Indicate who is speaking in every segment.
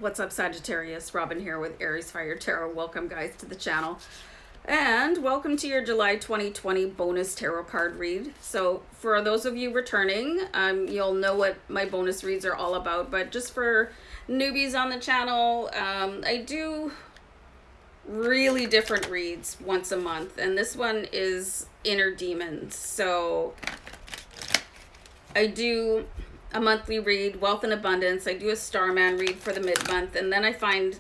Speaker 1: What's up, Sagittarius? Robin here with AriesFireTarot. Welcome, guys, to the channel. And welcome to your July 2020 bonus tarot card read. So for those of you returning, you'll know what my bonus reads are all about. But just for newbies on the channel, I do really different reads once a month. And this one is Inner Demons. So I do a monthly read, Wealth and Abundance. I do a Starman read for the mid-month, and then I find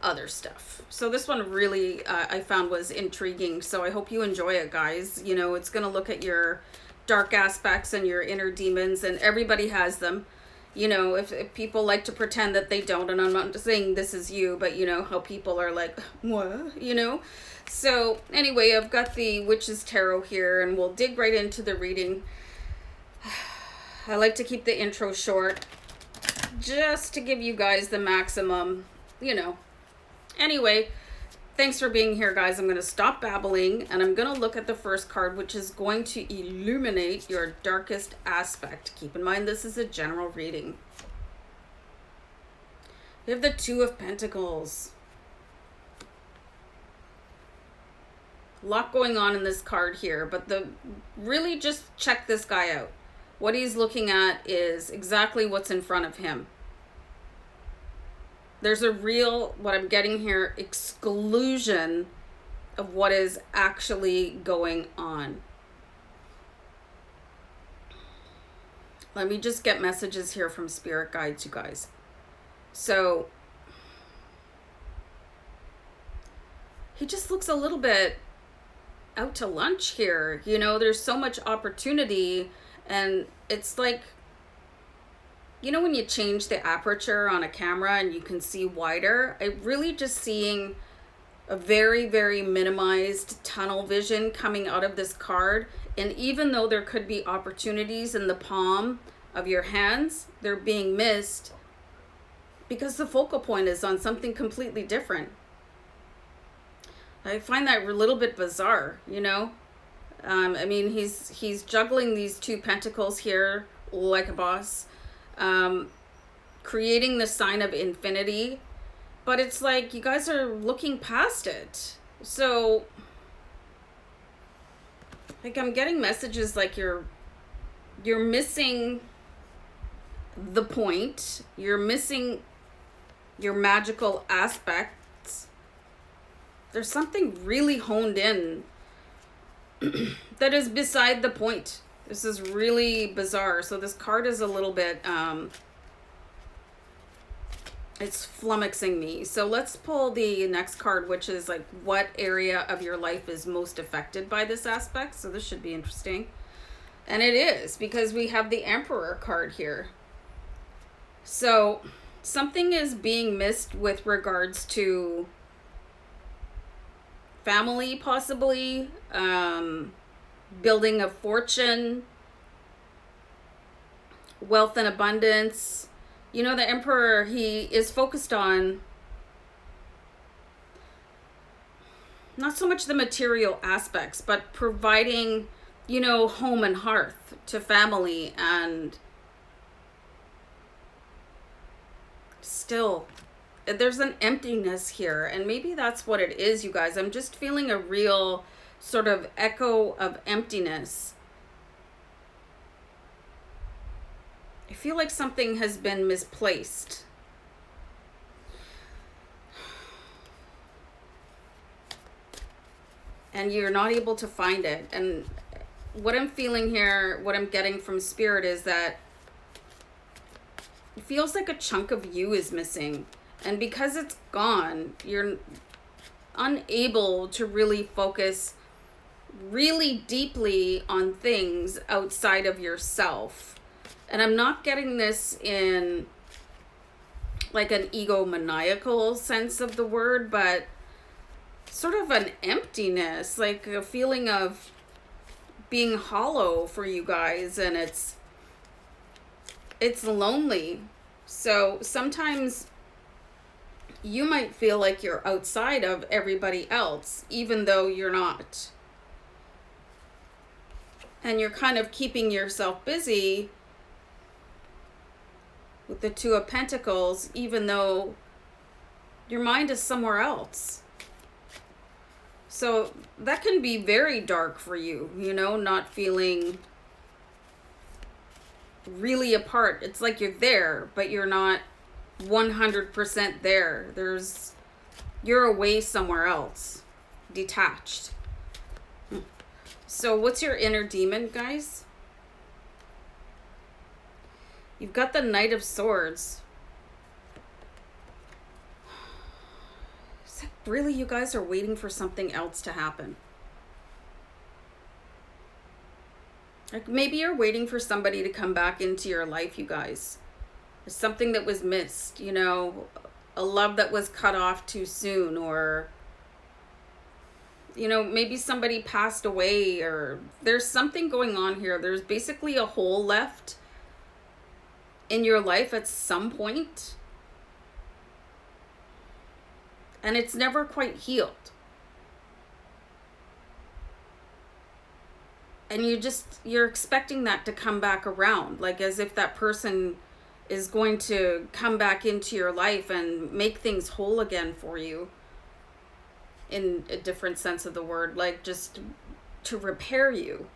Speaker 1: other stuff. So this one really I found was intriguing. So I hope you enjoy it, guys. You know, it's going to look at your dark aspects and your inner demons, and everybody has them. You know, if people like to pretend that they don't, and I'm not saying this is you, but you know how people are like, what? You know? So anyway, I've got the Witch's Tarot here, and we'll dig right into the reading. I like to keep the intro short just to give you guys the maximum, you know. Anyway, thanks for being here, guys. I'm going to stop babbling and I'm going to look at the first card, which is going to illuminate your darkest aspect. Keep in mind, this is a general reading. We have the Two of Pentacles. A lot going on in this card here, but really just check this guy out. What he's looking at is exactly what's in front of him. There's a real, what I'm getting here, exclusion of what is actually going on. Let me just get messages here from Spirit Guides, you guys. So, he just looks a little bit out to lunch here. You know, there's so much opportunity. And it's like, you know, when you change the aperture on a camera and you can see wider, I'm really just seeing a very, very minimized tunnel vision coming out of this card. And even though there could be opportunities in the palm of your hands, they're being missed because the focal point is on something completely different. I find that a little bit bizarre, you know? I mean, he's juggling these two pentacles here like a boss, creating the sign of infinity, but it's like you guys are looking past it. So, like, I'm getting messages like you're missing the point, you're missing your magical aspects. There's something really honed in that is beside the point. This is really bizarre. So this card is a little bit, it's flummoxing me. So let's pull the next card, which is like what area of your life is most affected by this aspect. So this should be interesting. And it is, because we have the Emperor card here. So something is being missed with regards to family, possibly, building a fortune, wealth and abundance. You know, the Emperor, he is focused on not so much the material aspects, but providing, you know, home and hearth to family. And still, there's an emptiness here, and maybe that's what it is, you guys. I'm just feeling a real sort of echo of emptiness. I feel like something has been misplaced. And you're not able to find it. And what I'm feeling here, what I'm getting from Spirit is that it feels like a chunk of you is missing. And because it's gone, you're unable to really focus really deeply on things outside of yourself. And I'm not getting this in like an egomaniacal sense of the word, but sort of an emptiness, like a feeling of being hollow for you guys. And it's lonely. So sometimes you might feel like you're outside of everybody else, even though you're not. And you're kind of keeping yourself busy with the Two of Pentacles, even though your mind is somewhere else. So that can be very dark for you, you know, not feeling really apart. It's like you're there, but you're not 100% there. You're away somewhere else, detached. So what's your inner demon, guys? You've got the Knight of Swords. Is it really you guys are waiting for something else to happen? Like maybe you're waiting for somebody to come back into your life, you guys. It's something that was missed, you know, a love that was cut off too soon, or, you know, maybe somebody passed away, or there's something going on here. There's basically a hole left in your life at some point, and it's never quite healed. And you're expecting that to come back around, like as if that person is going to come back into your life and make things whole again for you, in a different sense of the word, like just to repair you.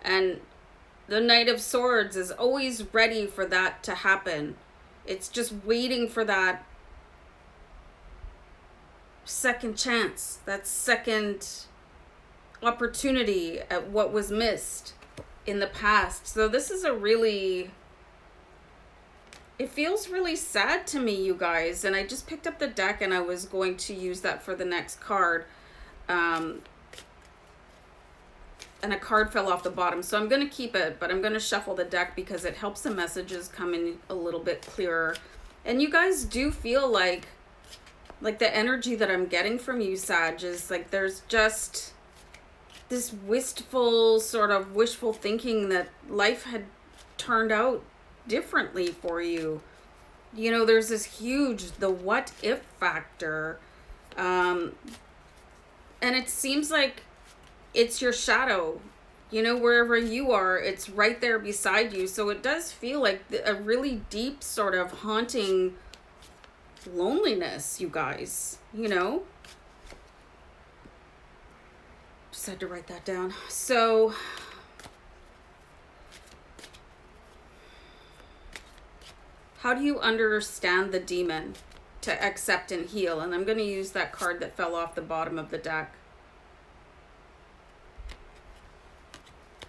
Speaker 1: And the Knight of Swords is always ready for that to happen. It's just waiting for that second chance, that second opportunity at what was missed in the past. So this is it feels really sad to me, you guys. And I just picked up the deck and I was going to use that for the next card. And a card fell off the bottom. So I'm going to keep it, but I'm going to shuffle the deck because it helps the messages come in a little bit clearer. And you guys do feel like the energy that I'm getting from you, Sag, is like there's just this wistful, sort of wishful thinking that life had turned out differently for you. You know, there's this huge, the what if factor. And it seems like it's your shadow, you know, wherever you are, it's right there beside you. So it does feel like a really deep sort of haunting loneliness, you guys, you know. Just had to write that down. So how do you understand the demon to accept and heal? And I'm going to use that card that fell off the bottom of the deck.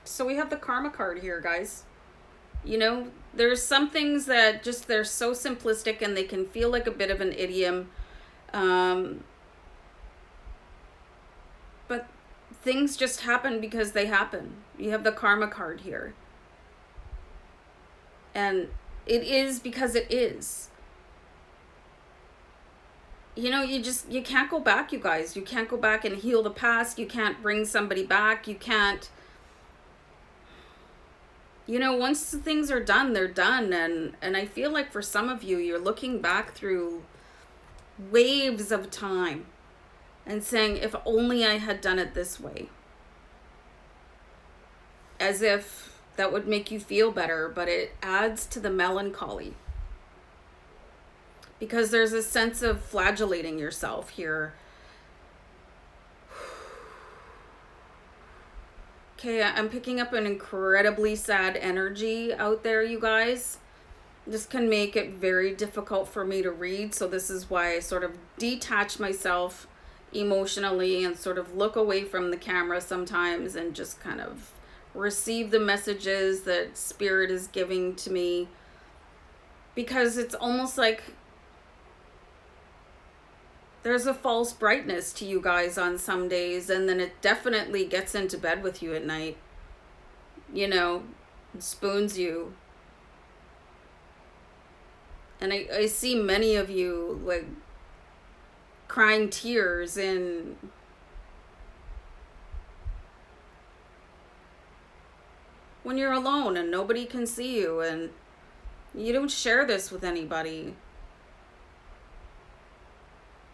Speaker 1: So we have the Karma card here, guys. You know, there's some things that just, they're so simplistic and they can feel like a bit of an idiom. But things just happen because they happen. You have the Karma card here. And it is because it is. You know, you can't go back, you guys. You can't go back and heal the past. You can't bring somebody back. You can't, you know, once things are done, they're done. And I feel like for some of you, you're looking back through waves of time and saying, if only I had done it this way. As if that would make you feel better, but it adds to the melancholy. Because there's a sense of flagellating yourself here. Okay, I'm picking up an incredibly sad energy out there, you guys. This can make it very difficult for me to read, so this is why I sort of detach myself emotionally and sort of look away from the camera sometimes and just kind of receive the messages that Spirit is giving to me, because it's almost like there's a false brightness to you guys on some days, and then it definitely gets into bed with you at night, you know, spoons you. And I see many of you like crying tears in when you're alone and nobody can see you and you don't share this with anybody.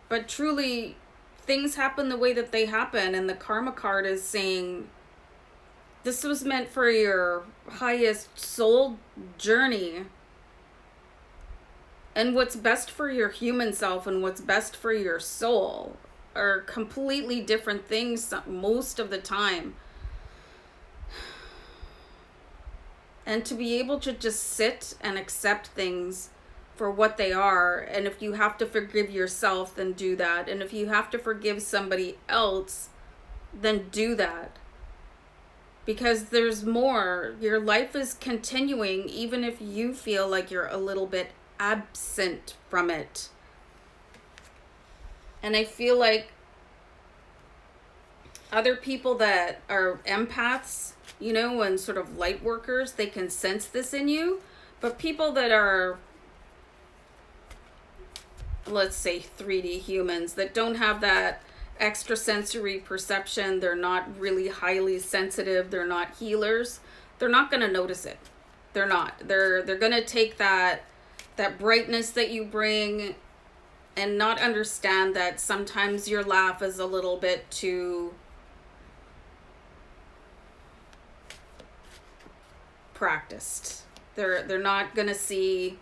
Speaker 1: But truly, things happen the way that they happen, and the Karma card is saying this was meant for your highest soul journey And what's best for your human self and what's best for your soul are completely different things most of the time. And to be able to just sit and accept things for what they are, and if you have to forgive yourself, then do that. And if you have to forgive somebody else, then do that. Because there's more. Your life is continuing even if you feel like you're a little bit absent from it. And I feel like other people that are empaths, you know, and sort of light workers, they can sense this in you. But people that are, let's say, 3D humans that don't have that extrasensory perception, they're not really highly sensitive, they're not healers, they're not going to notice it. They're not. They're going to take that brightness that you bring and not understand that sometimes your laugh is a little bit too practiced. They're not going to see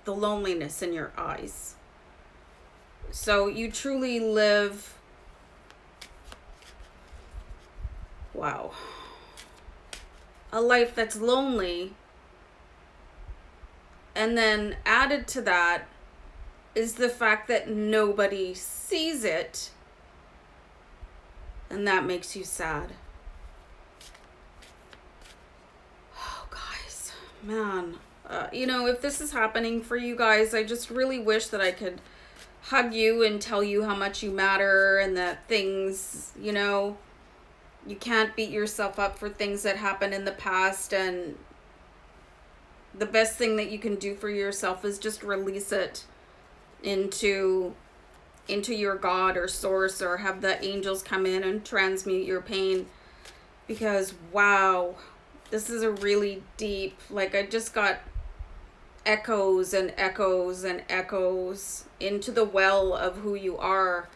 Speaker 1: the loneliness in your eyes. So you truly live, wow, a life that's lonely. And then added to that is the fact that nobody sees it. And that makes you sad. Oh, guys, man. You know, if this is happening for you guys, I just really wish that I could hug you and tell you how much you matter and that things, you know, you can't beat yourself up for things that happened in the past, and the best thing that you can do for yourself is just release it into your God or source, or have the angels come in and transmute your pain. Because wow, this is a really deep, like, I just got echoes and echoes and echoes into the well of who you are.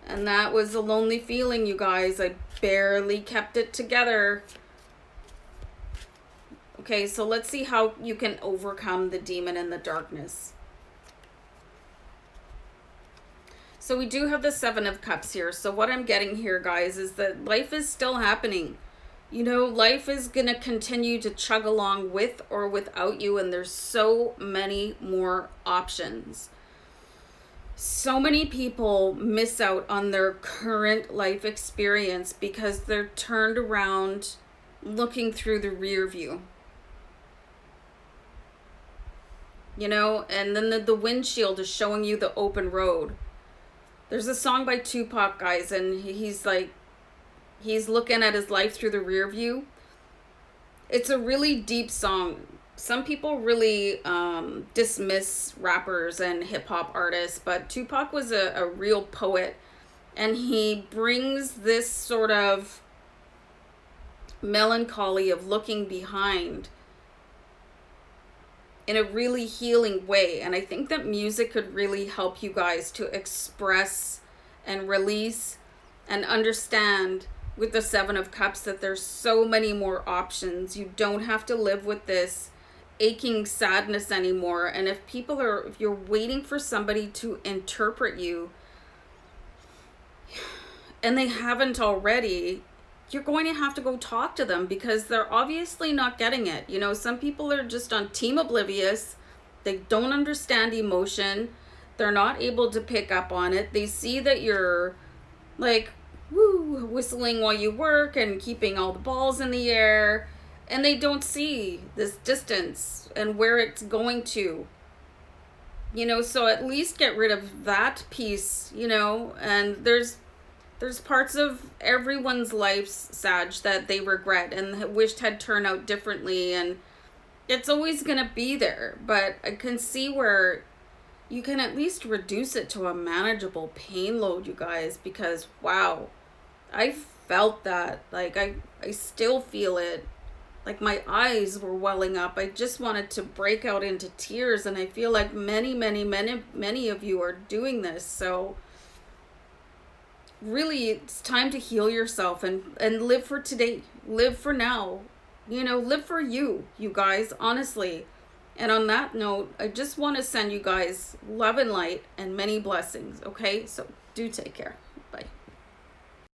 Speaker 1: And that was a lonely feeling, you guys. I barely kept it together. Okay, so let's see how you can overcome the demon in the darkness. So we do have the 7 of Cups here. So what I'm getting here, guys, is that life is still happening. You know, life is going to continue to chug along with or without you, and there's so many more options. So many people miss out on their current life experience because they're turned around looking through the rear view. You know, and then the windshield is showing you the open road. There's a song by Tupac, guys, and he's like, he's looking at his life through the rear view. It's a really deep song. Some people really dismiss rappers and hip-hop artists, but Tupac was a real poet, and he brings this sort of melancholy of looking behind in a really healing way. And I think that music could really help you guys to express and release and understand with the 7 of Cups that there's so many more options. You don't have to live with this aching sadness anymore. And if you're waiting for somebody to interpret you and they haven't already, you're going to have to go talk to them, because they're obviously not getting it. You know, some people are just on team oblivious. They don't understand emotion. They're not able to pick up on it. They see that you're like, woo, whistling while you work and keeping all the balls in the air, and they don't see this distance and where it's going to. You know, so at least get rid of that piece, you know. And there's parts of everyone's lives, Sag, that they regret and wished had turned out differently, and it's always going to be there. But I can see where you can at least reduce it to a manageable pain load, you guys, because wow, I felt that. Like, I still feel it. Like, my eyes were welling up. I just wanted to break out into tears, and I feel like many of you are doing this. So really, it's time to heal yourself and live for today. Live for now. You know, live for you, you guys, honestly. And on that note, I just want to send you guys love and light and many blessings, okay? So do take care.